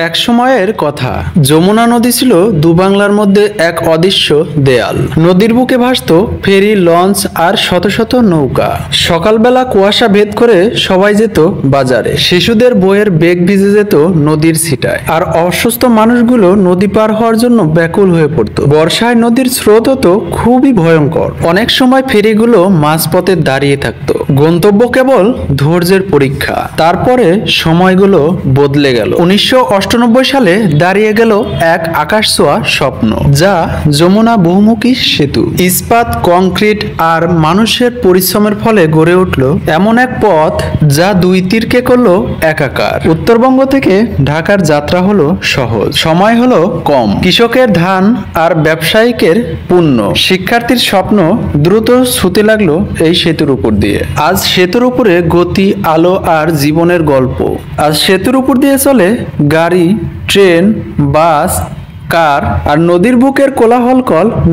এক সময়ের কথা, যমুনা নদী ছিল দুবাংলার মধ্যে এক অদৃশ্য দেয়াল। নদীর বুকে ভাসত ফেরি, লঞ্চ আর শত শত নৌকা। সকালবেলা কুয়াশা ভেদ করে সবাই যেত বাজারে। শিশুদের বইয়ের বেগ ভিজে যেত নদীর ছিটায়, আর অসুস্থ মানুষগুলো নদী পার হওয়ার জন্য ব্যাকুল হয়ে পড়তো। বর্ষায় নদীর স্রোত হতো খুবই ভয়ঙ্কর। অনেক সময় ফেরিগুলো মাঝপথে দাঁড়িয়ে থাকতো। গন্তব্য কেবল ধৈর্যের পরীক্ষা। তারপরে সময়গুলো বদলে গেল। 1998 সালে দাঁড়িয়ে গেল এক আকাশ ছোঁয়া স্বপ্ন, যা যমুনা বহুমুখী সেতু। ইস্পাত, কংক্রিট আর মানুষের পরিশ্রমের ফলে গড়ে উঠল এমন এক পথ যা দুই তীরকে করলো একাকার। উত্তরবঙ্গ থেকে ঢাকার যাত্রা হলো সহজ, সময় হলো কম। কৃষকের ধান আর ব্যবসায়িকের পুণ্য, শিক্ষার্থীর স্বপ্ন দ্রুত ছুতে লাগলো এই সেতুর উপর দিয়ে। আজ সেতুর উপরে গতি, আলো আর জীবনের গল্প। আজ সেতুর উপর দিয়ে চলে গাড়ি, ট্রেন, বাস, কার, আর নদীর বুকের কোলাহল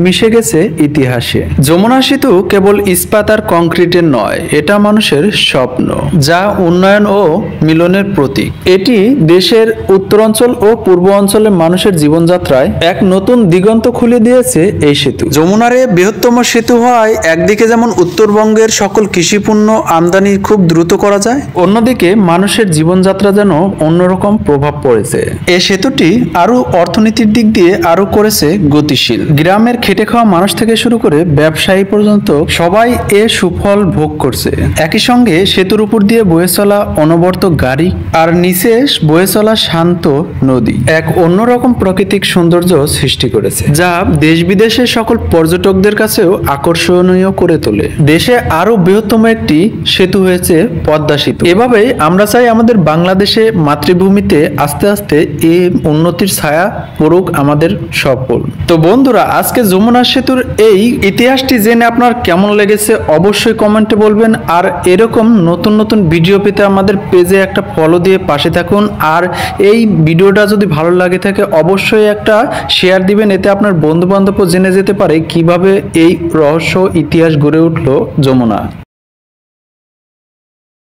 মিশে গেছে ইতিহাসে। যমুনা সেতু কেবল ইস্পাত আর কংক্রিটের নয়, এটা মানুষের স্বপ্ন, যা উন্নয়ন ও মিলনের প্রতীক। এটি দেশের উত্তরাঞ্চল ও পূর্ব অঞ্চলের মানুষের জীবনযাত্রায় এক নতুন দিগন্ত খুলে দিয়েছে এই সেতু। যমুনার বৃহত্তম সেতু হওয়ায় একদিকে যেমন উত্তরবঙ্গের সকল কৃষিপণ্য আমদানি খুব দ্রুত করা যায়, অন্যদিকে মানুষের জীবনযাত্রা যেন অন্যরকম প্রভাব পড়েছে। এই সেতুটি আরো অর্থনীতির দিক দিয়ে আরো করেছে গতিশীল। গ্রামের খেটে খাওয়া মানুষ থেকে শুরু করে ব্যবসায়ী পর্যন্ত সবাই এ সুফল ভোগ করছে। একই সঙ্গে সেতুর উপর দিয়ে বয়ে চলা অনবরত গাড়ি আর নিচে বয়ে চলা শান্ত নদী এক অন্যরকম প্রাকৃতিক সৌন্দর্য সৃষ্টি করেছে, যা দেশ বিদেশের সকল পর্যটকদের কাছেও আকর্ষণীয় করে তোলে। দেশে আরো বৃহত্তম একটি সেতু হয়েছে পদ্মা সেতু। এভাবেই আমরা চাই আমাদের বাংলাদেশে মাতৃভূমিতে আস্তে আস্তে এই উন্নতির ছায়া পড়ুক আমাদের সফল। তো বন্ধুরা, আজকে যমুনা সেতুর এই ইতিহাসটি জেনে আপনার কেমন লেগেছে অবশ্যই কমেন্টে বলবেন। আর এরকম নতুন নতুন ভিডিও পেতে আমাদের পেজে একটা ফলো দিয়ে পাশে থাকুন। আর এই ভিডিওটা যদি ভালো লাগে থাকে অবশ্যই একটা শেয়ার দিবেন, এতে আপনার বন্ধু বান্ধবও জেনে যেতে পারে কিভাবে এই রহস্য ইতিহাস গড়ে উঠলো যমুনা।